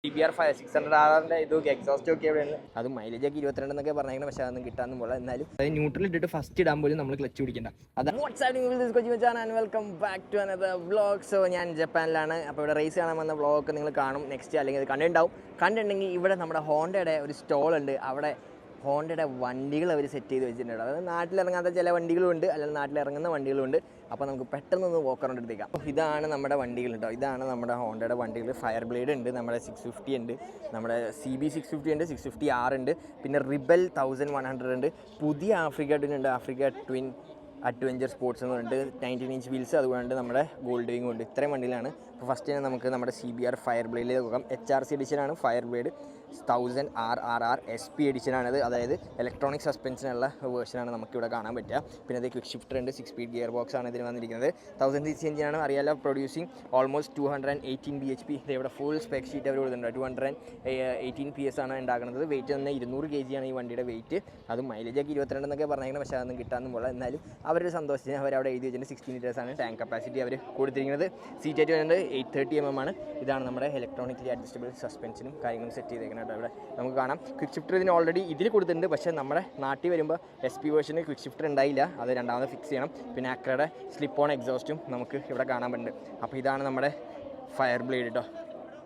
CBR 600R ഇത് exhaust ഒക്കെ എവിടെയാണ് അത് മൈലേജ് ഒക്കെ 22 എന്നൊക്കെ പറഞ്ഞേക്കണം. പക്ഷേ അതൊന്നും കിട്ടാനും പോലെ എന്നാലും അത് ന്യൂട്രൽ ഇട്ടിട്ട് ഫസ്റ്റ് ഇടാൻ പോലും നമ്മൾ ക്ലച്ച് പിടിക്കണ്ട. അത് welcome back to another vlog. So ഞാൻ ജപ്പാനിലാണ്. അപ്പോൾ ഇവിടെ റേസ് കാണാൻ വന്ന വ്ളോഗൊക്കെ നിങ്ങൾ കാണും നെക്സ്റ്റ്, അല്ലെങ്കിൽ അത് കണ്ടിട്ടുണ്ടെങ്കിൽ ഇവിടെ നമ്മുടെ ഹോണ്ടയുടെ ഒരു സ്റ്റോൾ ഉണ്ട്. അവിടെ ഹോണ്ടയുടെ വണ്ടികൾ അവർ സെറ്റ് ചെയ്ത് വെച്ചിട്ടുണ്ട്. അതായത് നാട്ടിലിറങ്ങാത്ത ചില വണ്ടികളുണ്ട്, അല്ലെങ്കിൽ നാട്ടിലിറങ്ങുന്ന വണ്ടികളുണ്ട്. അപ്പോൾ നമുക്ക് പെട്ടെന്നൊന്ന് വോക്ക് അറൗണ്ട് എടുത്തേക്കാം. അപ്പോൾ ഇതാണ് നമ്മുടെ വണ്ടികൾ കേട്ടോ. ഇതാണ് നമ്മുടെ ഹോണ്ടയുടെ വണ്ടികൾ. ഫയർ ബ്ലേഡ് ഉണ്ട്, നമ്മുടെ 650 ഉണ്ട്, നമ്മുടെ CB 650 ഉണ്ട്, 650R ഉണ്ട്, പിന്നെ റിബൽ 1100 ഉണ്ട്, പുതിയ ആഫ്രിക്ക ട്വിൻ ഉണ്ട്, ആഫ്രിക്ക ട്വിൻ അഡ്വഞ്ചർ സ്പോർട്സ് എന്ന് പറഞ്ഞിട്ട് 19 ഇഞ്ച് വീൽസ്, അതുകൊണ്ട് നമ്മുടെ ഗോൾഡ് വിങ്ങും ഉണ്ട്. ഇത്രയും വണ്ടിയിലാണ്. അപ്പോൾ ഫസ്റ്റ് തന്നെ നമുക്ക് നമ്മുടെ CBR ഫയർ ബ്ലേഡിലേക്ക് നോക്കാം. HRC എഡിഷനാണ് ഫയർ ബ്ലേഡ്. 1000RRR SP എഡിഷനാണത്, അതായത് ഇലക്ട്രോണിക് സസ്പെൻഷനുള്ള വേർഷനാണ് നമുക്കിവിടെ കാണാൻ പറ്റുക. പിന്നെ അത് ക്വിക്ക് ഷിഫ്റ്റർ ഉണ്ട്, 6 സ്പീഡ് ഗിയർ ബോക്സ് ആണ് ഇതിന് വന്നിരിക്കുന്നത്. 1000cc എഞ്ചിനാണ്, അറിയാലോ. Producing almost 218 bhp. ഇവിടെ ഫുൾ സ്പെക് ഷീറ്റ് അവർ കൊടുത്തിട്ടുണ്ട്. 218 PS ആണ് ഉണ്ടാക്കുന്നത്. വെയിറ്റ് തന്നെ 200 kg ആണ് ഈ വണ്ടിയുടെ വെയിറ്റ്. അത് മൈലേജൊക്കെ 22 എന്നൊക്കെ പറഞ്ഞേക്കണം. പക്ഷേ അതൊന്നും കിട്ടാനും പോലെ എന്നാലും അവരൊരു സന്തോഷത്തിന് അവരവിടെ എഴുതി വെച്ചിട്ട് 16 liters ആണ് ടാങ്ക് കപ്പാസിറ്റി അവർ കൊടുത്തിരിക്കുന്നത്. സീറ്റ് ആയിട്ട് വരുന്നത് 830 mm ആണ്. ഇതാണ് നമ്മുടെ ഇലക്ട്രോണിക്കലി അഡ്ജസ്റ്റബിൾ സസ്പെൻഷനും കാര്യങ്ങളും സെറ്റ് ചെയ്തേക്കുന്നത്. ഇവിടെ നമുക്ക് കാണാം ക്വിക്ക് ഷിഫ്റ്റർ ഇതിന് ഓൾറെഡി ഇതിൽ കൊടുത്തിട്ടുണ്ട്. പക്ഷേ നമ്മുടെ നാട്ടിൽ വരുമ്പോൾ SP വേർഷന് ക്വിക്ക് ഷിഫ്റ്റർ ഉണ്ടായില്ല, അത് രണ്ടാമത് ഫിക്സ് ചെയ്യണം. പിന്നെ അക്രയുടെ സ്ലിപ്പ് ഓൺ എക്സോസ്റ്റും നമുക്ക് ഇവിടെ കാണാൻ പറ്റുന്നുണ്ട്. അപ്പോൾ ഇതാണ് നമ്മുടെ ഫയർ ബ്ലേഡ് കേട്ടോ.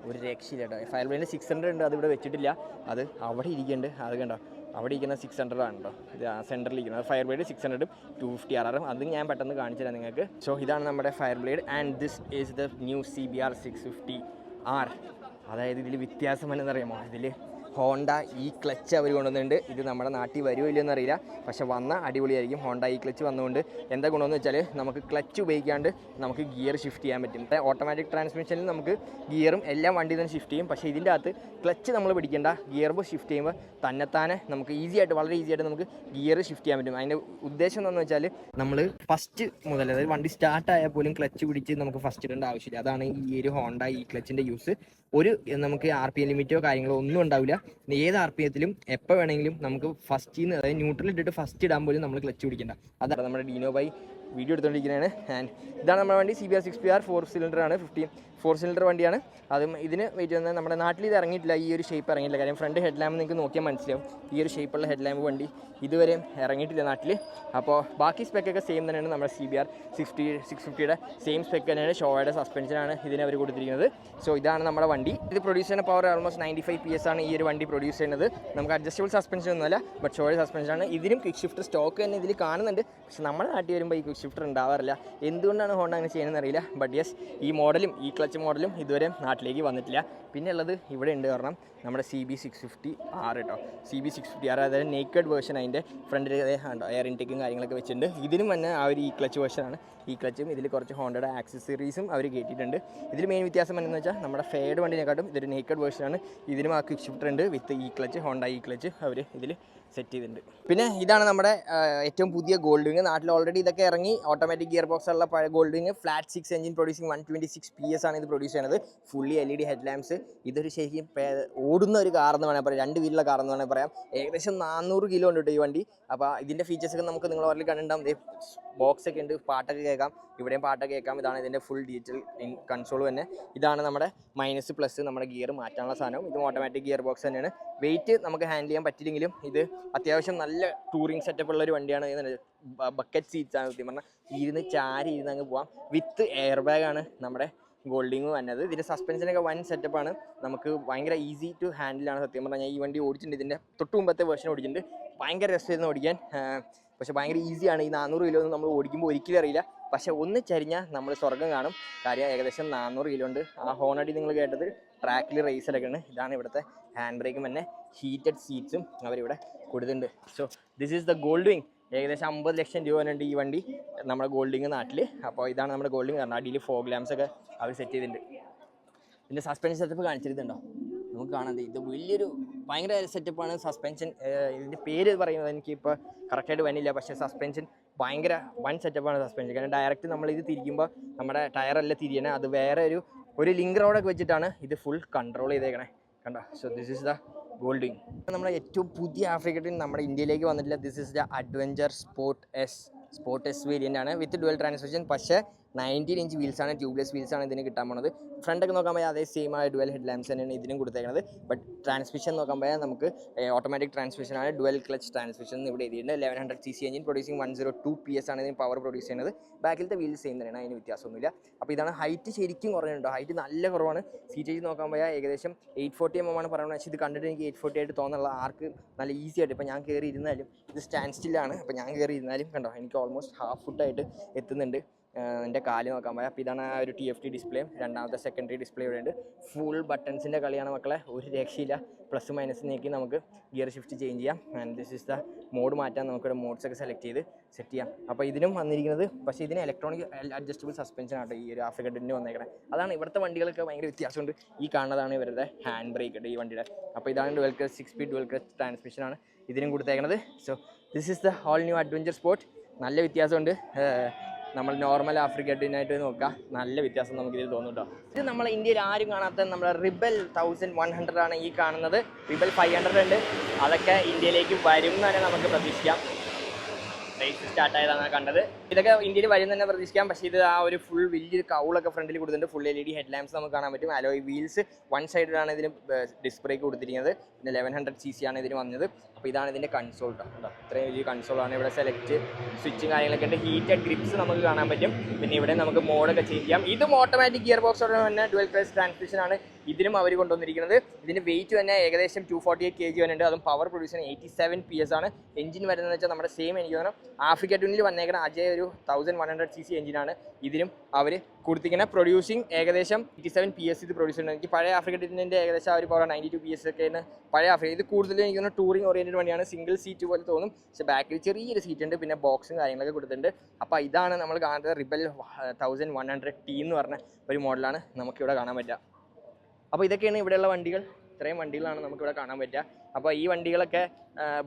ഒരു രക്ഷയില്ല കേട്ടോ. ഫയർ ബ്ലേഡിന് 600 ഉണ്ട്, അതിവിടെ വെച്ചിട്ടില്ല, അത് അവിടെ ഇരിക്കുന്നുണ്ട്. അത് കണ്ടോ, അവിടെ ഇരിക്കുന്ന 600 ആണ് കേട്ടോ. ഇത് സെൻറ്ററിൽ ഇരിക്കുന്നത് ഫയർ ബ്ലേഡ് 600 250RR. അത് ഞാൻ പെട്ടെന്ന് കാണിച്ചു തരാം നിങ്ങൾക്ക്. സോ ഇതാണ് നമ്മുടെ fire blade and this is the new CBR 650R. അതായത് ഇതിൽ വ്യത്യാസം എന്നറിയാമോ, ഇതിൽ ഹോണ്ട ക്ലച്ച് അവർ കൊണ്ടുവന്നിട്ടുണ്ട്. ഇത് നമ്മുടെ നാട്ടിൽ വരുമോ ഇല്ലയോ എന്നറിയില്ല, പക്ഷേ വന്ന അടിപൊളിയായിരിക്കും. ഹോണ്ട ക്ലച്ച് വന്നുകൊണ്ട് എന്താ ഗുണമെന്ന് വെച്ചാൽ നമുക്ക് ക്ലച്ച് ഉപയോഗിക്കാണ്ട് നമുക്ക് ഗിയർ ഷിഫ്റ്റ് ചെയ്യാൻ പറ്റും. ഓട്ടോമാറ്റിക് ട്രാൻസ്മിഷനിൽ നമുക്ക് ഗിയറും എല്ലാം വണ്ടി തന്നെ ഷിഫ്റ്റ് ചെയ്യും. പക്ഷേ ഇതിൻ്റെ അകത്ത് ക്ലച്ച് നമ്മൾ പിടിക്കേണ്ട, ഗിയർ ബോക്സ് ഷിഫ്റ്റ് ചെയ്യുമ്പോൾ തന്നെത്താനെ നമുക്ക് വളരെ ഈസി ആയിട്ട് നമുക്ക് ഗിയർ ഷിഫ്റ്റ് ചെയ്യാൻ പറ്റും. അതിൻ്റെ ഉദ്ദേശം എന്താണെന്ന് വെച്ചാൽ നമ്മൾ ഫസ്റ്റ് മുതൽ, അതായത് വണ്ടി സ്റ്റാർട്ടായാൽ പോലും ക്ലച്ച് പിടിച്ച് നമുക്ക് ഫസ്റ്റ് ഇടേണ്ട ആവശ്യമില്ല. അതാണ് ഈ ഒരു ഹോണ്ട ക്ലച്ചിൻ്റെ യൂസ്. ഒരു നമുക്ക് RPM ലിമിറ്റോ കാര്യങ്ങളോ ഒന്നും ഉണ്ടാവില്ല. ഏത് RPMത്തിലും എപ്പോൾ വേണമെങ്കിലും നമുക്ക് ഫസ്റ്റിൽ നിന്ന്, അതായത് ന്യൂട്രൽ ഇട്ടിട്ട് ഫസ്റ്റ് ഇടാൻ പോലും നമ്മൾ ക്ലച്ച് പിടിക്കേണ്ട. അതാണ് നമ്മുടെ ഡീനോ ബൈ വീഡിയോ എടുത്തുകൊണ്ടിരിക്കുന്നതാണ്. ആൻഡ് ഇതാണ് നമ്മുടെ വണ്ടി CBR 650R 4 cylinder ആണ്. 4 cylinder വണ്ടിയാണ്. അതും ഇതിന് വെയിറ്റ് വന്നാൽ നമ്മുടെ നാട്ടിൽ ഇത് ഇറങ്ങിയിട്ടില്ല, ഈ ഒരു ഷേപ്പ് ഇറങ്ങിയിട്ടില്ല. കാര്യം ഫ്രണ്ട് ഹെഡ് ലാമ്പ് നിങ്ങൾക്ക് നോക്കിയാൽ മനസ്സിലാവും, ഈ ഒരു ഷേപ്പുള്ള ഹെഡ് ലാമ്പ് വണ്ടി ഇതുവരെയും ഇറങ്ങിയിട്ടില്ല നാട്ടിൽ. അപ്പോൾ ബാക്കി സ്പെക്കൊക്കെ സെയിം തന്നെയാണ്. നമ്മുടെ CBR 650യുടെ സെയിം സ്പെക്ക് തന്നെയാണ്. ഷോയുടെ സസ്പെൻഷനാണ് ഇതിന് അവർ കൊടുത്തിരിക്കുന്നത്. സോ ഇതാണ് നമ്മുടെ വണ്ടി. ഇത് പ്രൊഡ്യൂസ് ചെയ്യുന്ന പവർ ഓൾമോസ്റ്റ് 95 PS ആണ് ഈ ഒരു വണ്ടി പ്രൊഡ്യൂസ് ചെയ്യുന്നത്. നമുക്ക് അഡ്ജസ്റ്റബിൾ സസ്പെൻഷൻ ഒന്നുമല്ല, ബട്ട് ഷോയുടെ സസ്പെൻഷനാണ്. ഇതിനും ക്വിക്ക് ഷിഫ്റ്റർ സ്റ്റോക്ക് തന്നെ ഇതിൽ കാണുന്നുണ്ട്. പക്ഷേ നമ്മുടെ നാട്ടിൽ വരുമ്പോൾ ഈ ക്വിക്ക് ഷിഫ്റ്റർ ഉണ്ടാവാറില്ല. എന്തുകൊണ്ടാണ് ഹോണ്ട അങ്ങനെ ചെയ്യുന്നതെന്ന് അറിയില്ല. ബട്ട് യെസ്, ഈ മോഡലും ക്ലച്ച് മോഡലും ഇതുവരെ നാട്ടിലേക്ക് വന്നിട്ടില്ല. പിന്നെ ഉള്ളത് ഇവിടെ ഉണ്ട്, കാരണം നമ്മുടെ CB 650R കേട്ടോ. CB 650R, അതായത് നേക്കഡ് വേർഷൻ. അതിൻ്റെ ഫ്രണ്ടിൽ ഉണ്ടോ എയർ ഇൻടേക്കും കാര്യങ്ങളൊക്കെ വെച്ചിട്ടുണ്ട്. ഇതിനും തന്നെ ആ ഒരു ക്ലച്ച് വേർഷനാണ്. ക്ലച്ചും ഇതിൽ കുറച്ച് ഹോണ്ടയുടെ ആക്സസറീസും അവർ കയറ്റിയിട്ടുണ്ട്. ഇതിൽ മെയിൻ വ്യത്യാസം എന്താണെന്ന് വെച്ചാൽ നമ്മുടെ ഫെയർഡ് വണ്ടിനെക്കാട്ടും ഇതൊരു നേക്കഡ് വേർഷനാണ്. ഇതിനും ആ ക്വിക്ക് ഷിഫ്റ്റർ ഉണ്ട് വിത്ത് ക്ലച്ച്, ഹോണ്ട ക്ലച്ച് അവർ ഇതിൽ സെറ്റ് ചെയ്തിട്ടുണ്ട്. പിന്നെ ഇതാണ് നമ്മുടെ ഏറ്റവും പുതിയ ഗോൾഡ് വിങ്. നാട്ടിൽ ഓൾറെഡി ഇതൊക്കെ ഇറങ്ങി. ഓട്ടോമാറ്റിക് ഗിയർ ബോക്സ് ഉള്ള പഴയ gold wing. Flat 6 engine producing 126 PS ആണ് ഇത് പ്രൊഡ്യൂസ് ചെയ്യുന്നത്. Fully LED head lamps. ഇതൊരു ശരിക്കും ഓടുന്ന ഒരു കാർ എന്ന് വേണമെങ്കിൽ പറയാം, 2 വീലുള്ള കാർ എന്ന് വേണമെങ്കിൽ പറയാം. ഏകദേശം 400 കിലോ ഉണ്ട് ഈ വണ്ടി. അപ്പോൾ ഇതിൻ്റെ ഫീച്ചേഴ്സൊക്കെ നമുക്ക് നിങ്ങൾ ഓൾറെഡി കണ്ടിട്ടുണ്ടാകും. ബോക്സ് ഒക്കെ ഉണ്ട്, പാട്ടൊക്കെ കേൾക്കാം, ഇവിടെയും പാട്ടൊക്കെ കേൾക്കാം. ഇതാണ് ഇതിൻ്റെ ഫുൾ ഡിജിറ്റൽ കൺസോൾ തന്നെ. ഇതാണ് നമ്മുടെ മൈനസ് പ്ലസ്, നമ്മുടെ ഗിയർ മാറ്റാനുള്ള സാധനം. ഇത് ഓട്ടോമാറ്റിക് ഗിയർ ബോക്സ് തന്നെയാണ്. വെയിറ്റ് നമുക്ക് ഹാൻഡിൽ ചെയ്യാൻ പറ്റില്ലെങ്കിലും ഇത് അത്യാവശ്യം നല്ല ടൂറിങ് സെറ്റപ്പ് ഉള്ള ഒരു വണ്ടിയാണ്. ബക്കറ്റ് സീറ്റ്സ് ആണ് സത്യം പറഞ്ഞാൽ. ഇരുന്ന് അങ്ങ് പോവാം. വിത്ത് എയർ ബാഗാണ് നമ്മുടെ ഗോൾഡിങ് വന്നത്. ഇതിൻ്റെ സസ്പെൻഷനൊക്കെ വൻ സെറ്റപ്പാണ്. നമുക്ക് ഭയങ്കര ഈസി ടു ഹാൻഡിലാണ് സത്യം പറഞ്ഞാൽ. ഈ വണ്ടി ഓടിച്ചിട്ടുണ്ട്, ഇതിൻ്റെ തൊട്ട് മുമ്പത്തെ വേർഷൻ ഓടിച്ചിട്ടുണ്ട്. ഭയങ്കര രസമായിരുന്നു ഓടിക്കാൻ. പക്ഷേ ഭയങ്കര ഈസിയാണ്. ഈ 400 കിലോ ഒന്നും നമ്മൾ ഓടിക്കുമ്പോൾ ഒരിക്കലും അറിയില്ല. പക്ഷേ ഒന്ന് ചരിഞ്ഞാൽ നമ്മൾ സ്വർഗ്ഗം കാണും. കാര്യം ഏകദേശം 400 കിലോ ഉണ്ട്. ആ ഹോണടി നിങ്ങൾ കേട്ടത് ട്രാക്കിൽ റേസിലൊക്കെയാണ്. ഇതാണ് ഇവിടുത്തെ ഹാൻഡ് ബ്രേക്കും തന്നെ ഹീറ്റഡ് സീറ്റ്സും അവരിവിടെ കൊടുത്തിട്ടുണ്ട്. So this is the gold wing. ഏകദേശം 50 ലക്ഷം രൂപ ഈ വണ്ടി നമ്മുടെ ഗോൾഡ് വിങ് നാട്ടിൽ. അപ്പോൾ ഇതാണ് നമ്മുടെ ഗോൾഡ് വിങ്. കാരണം അടിയിൽ ഫോഗ് ലാംപ്സ് ഒക്കെ അവർ സെറ്റ് ചെയ്തിട്ടുണ്ട്. ഇതിൻ്റെ സസ്പെൻഷൻ സെറ്റപ്പ് കാണിച്ചിരുന്നുണ്ടോ, നമുക്ക് കാണാൻ. ഇത് വലിയൊരു ഭയങ്കര സെറ്റപ്പാണ് സസ്പെൻഷൻ. ഇതിൻ്റെ പേര് പറയുന്നത് എനിക്കിപ്പോൾ കറക്റ്റായിട്ട് വന്നില്ല. പക്ഷേ സസ്പെൻഷൻ ഭയങ്കര വൺ സെറ്റപ്പാണ് സസ്പെൻഷൻ. കാരണം ഡയറക്റ്റ് നമ്മളിത് തിരിക്കുമ്പോൾ നമ്മുടെ ടയറല്ല തിരിയണേ, അത് വേറെ ഒരു ലിങ്ക് റോഡൊക്കെ വെച്ചിട്ടാണ് ഇത് ഫുൾ കൺട്രോൾ ചെയ്തേക്കണേ. കണ്ടോ. So this is the gold wing. നമ്മുടെ ഏറ്റവും പുതിയ ആഫ്രിക്ക ട്വിൻ നമ്മുടെ ഇന്ത്യയിലേക്ക് വന്നിട്ടില്ല. This is the adventure sport S variant ആണ് വിത്ത് ഡുവൽ ട്രാൻസ്മിഷൻ. പക്ഷേ 19 ഇഞ്ച് വീൽസാണ്, ട്യൂബ്ലെസ് വീൽസാണ് ഇതിന് കിട്ടാൻ പോകുന്നത്. ഫ്രണ്ടൊക്കെ നോക്കാൻ പോയാൽ അതേ സെയിം ആയ ഡുവൽ ഹെഡ് ലാംപ്സ് തന്നെയാണ് ഇതിനും കൊടുത്തേക്കുന്നത്. ബട്ട് ട്രാൻസ്മിഷൻ നോക്കാൻ പോയാൽ നമുക്ക് ഓട്ടോമാറ്റിക് ട്രാൻസ്മിഷനാണ്, ഡുവൽ ക്ലച്ച് ട്രാൻസ്മിഷൻ ഇവിടെ എഴുതിയിട്ടുണ്ട്. 1100 cc എഞ്ചിൻ പ്രൊഡ്യൂസിങ് 102 PS ആണ് ഇതിന് പവർ പ്രൊഡ്യൂസ് ചെയ്യുന്നത്. ബാക്കിലത്തെ വീൽ സെയിം തന്നെയാണ്, അതിന് വ്യത്യാസമൊന്നുമില്ല. അപ്പോൾ ഇതാണ് ഹൈറ്റ് ശരിക്കും കുറഞ്ഞിട്ടുണ്ടോ, ഹൈറ്റ് നല്ല കുറവാണ്. സീറ്റേജ് നോക്കാൻ പോയാൽ ഏകദേശം 840 mm ആണ് പറയുന്നത്. പക്ഷേ ഇത് കണ്ടിട്ട് എനിക്ക് 840 ആയിട്ട് തോന്നുന്നുള്ള ആർക്ക് നല്ല ഈസി ആയിട്ട് ഇപ്പോൾ ഞാൻ കയറി ഇരുന്നാലും ഇത് സ്റ്റാൻഡ് സ്റ്റില്ലാണ്. അപ്പോൾ ഞാൻ കയറി ഇരുന്നാലും കണ്ടോ എനിക്ക് ഓൾമോസ്റ്റ് ഹാഫ് ഫുട്ടായിട്ട് എത്തുന്നുണ്ട് എൻ്റെ കാല് നോക്കാൻ പോയാൽ. അപ്പോൾ ഇതാണ് ആ ഒരു TFT ഡിസ്പ്ലേ, രണ്ടാമത്തെ സെക്കൻഡറി ഡിസ്പ്ലേ ഇവിടെ ഉണ്ട്. ഫുൾ ബട്ടൺസിൻ്റെ കളിയാണ് മക്കളെ, ഒരു രക്ഷയില്ല. പ്ലസ് മൈനസ് നീക്കി നമുക്ക് ഗിയർ ഷിഫ്റ്റ് ചേഞ്ച് ചെയ്യാം. And this is the mode മാറ്റാൻ നമുക്കിവിടെ മോഡ്സൊക്കെ സെലക്ട് ചെയ്ത് സെറ്റ് ചെയ്യാം. അപ്പോൾ ഇതിനും വന്നിരിക്കുന്നത് പക്ഷേ ഇതിന് ഇലക്ട്രോണിക് അഡ്ജസ്റ്റബിൾ സസ്പെൻഷൻ ആട്ടോ ഈ ഒരു ആഫ്രിക്കൻ ഡിന് വന്നേക്കണേ. അതാണ് ഇവിടുത്തെ വണ്ടികളൊക്കെ ഭയങ്കര വ്യത്യാസമുണ്ട്. ഈ കാണുന്നതാണ് ഇവരുടെ ഹാൻഡ് ബ്രേക്ക് ഉണ്ട് ഈ വണ്ടിയുടെ. അപ്പോൾ ഇതാണ് dual clutch 6 speed dual clutch ട്രാൻസ്മിഷനാണ് ഇതിനും കൊടുത്തേക്കുന്നത്. So this is the all new adventure sport. നല്ല വ്യത്യാസമുണ്ട്. നമ്മൾ നോർമൽ ആഫ്രിക്കൻ ഡിനായിട്ട് നോക്കുക, നല്ല വ്യത്യാസം നമുക്കിതിൽ തോന്നുന്നുണ്ടോ. ഇത് നമ്മളെ ഇന്ത്യയിൽ ആരും കാണാത്ത നമ്മുടെ റിബൽ 1100 ആണ് ഈ കാണുന്നത്. റിബൽ 500 ഉണ്ട്, അതൊക്കെ ഇന്ത്യയിലേക്ക് വരും എന്ന് തന്നെ നമുക്ക് പ്രതീക്ഷിക്കാം. റേസ് സ്റ്റാർട്ട് ആയതാണ് കണ്ടത്. ഇതൊക്കെ ഇന്ത്യയിൽ വരും തന്നെ പ്രതീക്ഷിക്കാം. പക്ഷേ ഇത് ആ ഒരു ഫുൾ വലിയൊരു കൗളൊക്കെ ഫ്രണ്ടിൽ കൊടുത്തിട്ടുണ്ട്. ഫുൾ LED ഹെഡ് ലാംപ്സ് നമുക്ക് കാണാൻ പറ്റും. അലോയ് വീൽസ് വൺ സൈഡിലാണ് ഇതിന് ഡിസ്ക് ബ്രേക്ക് കൊടുത്തിരിക്കുന്നത്. പിന്നെ 1100 cc ആണ് ഇതിന് വന്നത്. അപ്പോൾ ഇതാണ് ഇതിൻ്റെ കൺസോൾ കേട്ടോ. ഇത്രയും വലിയ കൺസോളാണ്. ഇവിടെ സെലക്ട് സ്വിച്ചും കാര്യങ്ങളൊക്കെ ഉണ്ട്. ഹീറ്റഡ് ഗ്രിപ്സ് നമുക്ക് കാണാൻ പറ്റും. പിന്നെ ഇവിടെ നമുക്ക് മോഡൊക്കെ ചേഞ്ച് ചെയ്യാം. ഇതും ഓട്ടോമാറ്റിക് ഗിയർ ബോക്സോടെ തന്നെ ഡുവൽ ക്ലച്ച് ട്രാൻസ്മിഷനാണ് ഇതിനും അവർ കൊണ്ടുവന്നിരിക്കുന്നത്. ഇതിന് വെയിറ്റ് തന്നെ ഏകദേശം 248 kg വരുന്നുണ്ട്. അതും പവർ പ്രൊഡ്യൂസ് ചെയ്യുന്ന 87 PS ആണ്. എഞ്ചിൻ വരുന്നതെന്ന് വെച്ചാൽ നമ്മുടെ സെയിം എനിക്ക് തോന്നുന്നു ആഫ്രിക്ക ട്യൂണിൽ വന്നേക്കുന്ന അജയ് ഒരു 1100 cc എഞ്ചിനാണ് ഇതിനും അവർ കൊടുത്തിരിക്കുന്നത്. പ്രൊഡ്യൂസിങ് ഏകദേശം 87 PS ഇത് പ്രൊഡ്യൂസ് ചെയ്യുന്നത്. എനിക്ക് പഴയ ആഫ്രിക്ക ട്യൂണിൻ്റെ ഏകദേശം ആ ഒരു പവർ 92 PS ഒക്കെയാണ് പഴയ ആഫ്രിക്ക. ഇത് കൂടുതൽ എനിക്ക് തോന്നുന്നു ടൂറിംഗ് ഓറിയൻറ്റഡ് വണ്ടിയാണ്. സിംഗിൾ സീറ്റ് പോലെ തോന്നും, പക്ഷേ ബാക്കിൽ ചെറിയൊരു സീറ്റ് ഉണ്ട്. പിന്നെ ബോക്സും കാര്യങ്ങളൊക്കെ കൊടുത്തിട്ടുണ്ട്. അപ്പോൾ ഇതാണ് നമ്മൾ കാണുന്നത് റിബൽ 1100T എന്ന് പറഞ്ഞ ഒരു മോഡലാണ് നമുക്കിവിടെ കാണാൻ പറ്റുക. അപ്പോൾ ഇതൊക്കെയാണ് ഇവിടെയുള്ള വണ്ടികൾ. ഇത്രയും വണ്ടികളാണ് നമുക്കിവിടെ കാണാൻ പറ്റുക. അപ്പോൾ ഈ വണ്ടികളൊക്കെ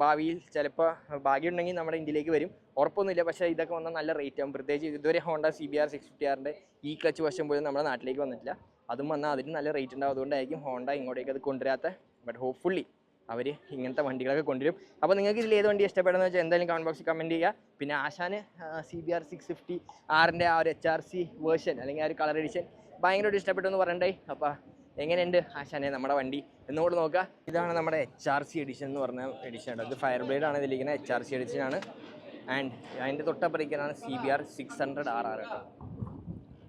ഭാവിയിൽ ചിലപ്പോൾ ഭാഗ്യമുണ്ടെങ്കിൽ നമ്മുടെ ഇന്ത്യയിലേക്ക് വരും, ഉറപ്പൊന്നുമില്ല. പക്ഷേ ഇതൊക്കെ വന്നാൽ നല്ല റേറ്റ് ആകും. പ്രത്യേകിച്ച് ഇതുവരെ ഹോണ്ട CBR 650R ഈ ക്ലച്ച് വശം പോലും നമ്മുടെ നാട്ടിലേക്ക് വന്നിട്ടില്ല. അതും വന്നാൽ അതിന് നല്ല റേറ്റ് ഉണ്ടാവും. അതുകൊണ്ടായിരിക്കും ഹോണ്ട ഇങ്ങോട്ടേക്ക് അത് കൊണ്ടുവരാത്ത. ബട്ട് ഹോപ്പ്ഫുള്ളി അവർ ഇങ്ങനത്തെ വണ്ടികളൊക്കെ കൊണ്ടുവരും. അപ്പോൾ നിങ്ങൾക്ക് ഇതിൽ ഏത് വണ്ടി ഇഷ്ടപ്പെടുന്നത് വെച്ചാൽ എന്തായാലും കമൻറ്റ് ബോക്സിൽ കമൻറ്റ് ചെയ്യുക. പിന്നെ ആശാന് CBR 650Rൻ്റെ ആ ഒരു HRC വേർഷൻ അല്ലെങ്കിൽ ആ ഒരു കളർ എഡിഷൻ ഭയങ്കരമായിട്ട് ഇഷ്ടപ്പെട്ടു എന്ന് പറയണ്ടേ. അപ്പോൾ എങ്ങനെയുണ്ട് ആശാനെ നമ്മുടെ വണ്ടി എന്നോട് നോക്കുക. ഇതാണ് നമ്മുടെ HRC എഡിഷൻ എന്ന് പറഞ്ഞ എഡിഷൻ ആണ്. ഇത് ഫയർ ബ്ലേഡാണ് ഇതിലിരിക്കുന്നത്. HRC എഡിഷനാണ്. ആൻഡ് അതിൻ്റെ തൊട്ടപ്പുറത്തേക്കാണ് CBR 600RR കേട്ടോ.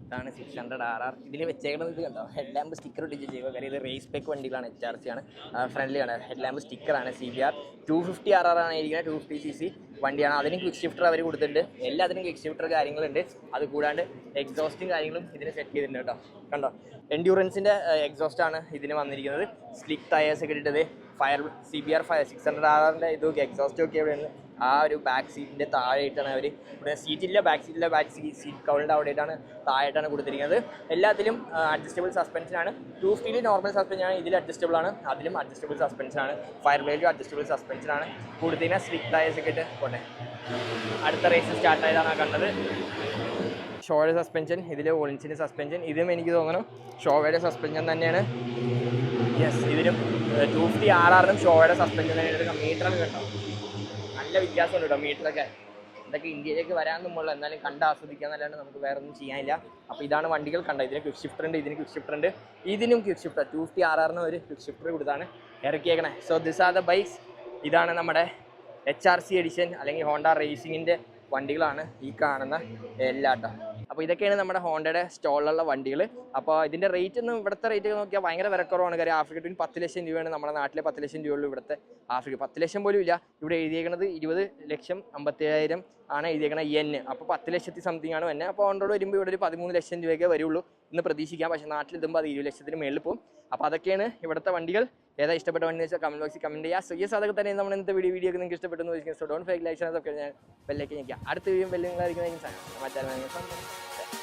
ഇതാണ് 600RR. ഇതിൽ വെച്ചേക്കുന്നത് ഇത് കണ്ടോ, ഹെഡ് ലാമ്പ് സ്റ്റിക്കർ ഒട്ടിച്ച് ചെയ്യുക. കാര്യം ഇത് റേസ് പെക്ക് വണ്ടികളാണ്. HRC ആണ്, ഫ്രണ്ട്ലിയാണ്. ഹെഡ് ലാമ്പ് സ്റ്റിക്കറാണ്. CBR 250RR ആണ് ഇരിക്കുന്നത്. 250 cc വണ്ടിയാണ്. അതിനും ക്വിക്ക് ഷിഫ്റ്റർ അവർ കൊടുത്തിട്ടുണ്ട്. എല്ലാത്തിനും ക്വിക്ക് ഷിഫ്റ്റർ കാര്യങ്ങളുണ്ട്. അത് കൂടാണ്ട് എക്സോസ്റ്റും കാര്യങ്ങളും ഇതിന് സെറ്റ് ചെയ്തിട്ടുണ്ട് കേട്ടോ. കണ്ടോ, എൻഡ്യൂറൻസിൻ്റെ എക്സോസ്റ്റാണ് ഇതിന് വന്നിരിക്കുന്നത്. സ്ലിക്ക് ടയേഴ്സ് ഒക്കെ ഇട്ടിട്ടത്. CBR 600RRൻ്റെ ഇത് എക്സോസ്റ്റ് ഒക്കെ ഇവിടെയാണ്. ആ ഒരു ബാക്ക് സീറ്റിൻ്റെ താഴെയായിട്ടാണ് അവർ ഇവിടെ സീറ്റില്ല, ബാക്ക് സീറ്റ് കൗളിൻ്റെ അവിടെയായിട്ടാണ് താഴെയായിട്ടാണ് കൊടുത്തിരിക്കുന്നത്. എല്ലാത്തിലും അഡ്ജസ്റ്റബിൾ സസ്പെൻഷനാണ്. 250 നോർമൽ സസ്പെൻഷനാണ്, ഇതിൽ അഡ്ജസ്റ്റബിൾ ആണ്. അതിലും അഡ്ജസ്റ്റബിൾ സസ്പെൻഷനാണ്. ഫയർ ബ്ലേഡിലും അഡ്ജസ്റ്റബിൾ സസ്പെൻഷനാണ് കൊടുത്തിരിക്കുന്നത്. സ്ലിക്ക് ടയേഴ്സ് ഒക്കെ ഇട്ട് പോട്ടെ. അടുത്ത റേസ് സ്റ്റാർട്ട് ആയതാണ് കണ്ടത്. ഷോയുടെ സസ്പെൻഷൻ, ഇതിൽ ഓളിൻസിൻ്റെ സസ്പെൻഷൻ. ഇതും എനിക്ക് തോന്നുന്നു ഷോയുടെ സസ്പെൻഷൻ തന്നെയാണ്. യെസ്, ഇതിലും 250RRനും ഷോയുടെ സസ്പെൻഷൻ തന്നെയാണ്. മീറ്ററൊക്കെ കണ്ടോ, നല്ല വ്യത്യാസമുണ്ട് കേട്ടോ മീറ്ററൊക്കെ. ഇതൊക്കെ ഇന്ത്യയിലേക്ക് വരാൻ മുമ്പുള്ള, എന്നാലും കണ്ട് ആസ്വദിക്കാന്നല്ലാണ്ട് നമുക്ക് വേറെ ഒന്നും ചെയ്യാനില്ല. അപ്പോൾ ഇതാണ് വണ്ടികൾ കണ്ടത്. ഇതിന് ക്വിക്ക് ഷിഫ്റ്റർ ഉണ്ട്, ഇതിന് ക്വിക്ക് ഷിഫ്റ്റർ ഉണ്ട്, ഇതിനും ക്വിക്ക് ഷിഫ്റ്റർ. 250RRന് ഒരു ക്വിക്ക് ഷിഫ്റ്റർ കൊടുത്താണ് ഇറക്കിയേക്കണേ. So this are the bikes. ഇതാണ് നമ്മുടെ HRC എഡിഷൻ അല്ലെങ്കിൽ ഹോണ്ട റേസിങ്ങിൻ്റെ വണ്ടികളാണ് ഈ കാണുന്ന എല്ലാട്ടോ. അപ്പോൾ ഇതൊക്കെയാണ് നമ്മുടെ ഹോണ്ടയുടെ സ്റ്റോളിലുള്ള വണ്ടികൾ. അപ്പോൾ ഇതിൻ്റെ റേറ്റ് ഒന്നും ഇവിടുത്തെ റേറ്റ് നോക്കിയാൽ ഭയങ്കര വിലക്കുറവാണ്. കാര്യം ആഫ്രിക്ക ട്യൂൺ 10 ലക്ഷം രൂപയാണ്. നമ്മുടെ നാട്ടിലെ 10 ലക്ഷം രൂപയുള്ളൂ. ഇവിടുത്തെ ആഫ്രിക്ക 10 ലക്ഷം പോലും ഇല്ല. ഇവിടെ എഴുതിയേക്കുന്നത് 20,57,000 ആണ് എഴുതിയേക്കണ yen. അപ്പോൾ 10 ലക്ഷത്തി സംതിങ് ആണ് തന്നെ. അപ്പോൾ ഹോണ്ടോട് വരുമ്പോൾ ഇവിടെ ഒരു 13 ലക്ഷം രൂപയൊക്കെ വരുള്ളൂ എന്ന് പ്രതീക്ഷിക്കാം. പക്ഷേ നാട്ടിലെത്തുമ്പോൾ അത് 20 ലക്ഷത്തിന് മേളിൽ പോകും. അപ്പോൾ അതൊക്കെയാണ് ഇവിടുത്തെ വണ്ടികൾ. ഏതാ ഇഷ്ടപ്പെട്ട വണ്ടി വെച്ചാൽ കമന്റ് ബോക്സിൽ കമന്റ് ചെയ്യുക. സോ യെസ്, അതൊക്കെ തന്നെ നമ്മൾ ഇന്നത്തെ വീഡിയോ ഒക്കെ നിങ്ങൾക്ക് ഇഷ്ടപ്പെട്ടു എന്ന് വിചാരിക്കുന്നു. സോ ഡോണ്ട് ഫേക്ക് ലൈക്ക് ഒക്കെ ഞാൻ ബെല്ലൊക്കെ ഞെക്കുക. അടുത്ത വീഡിയോ ബെല്ലുകളായിരിക്കും മറ്റേ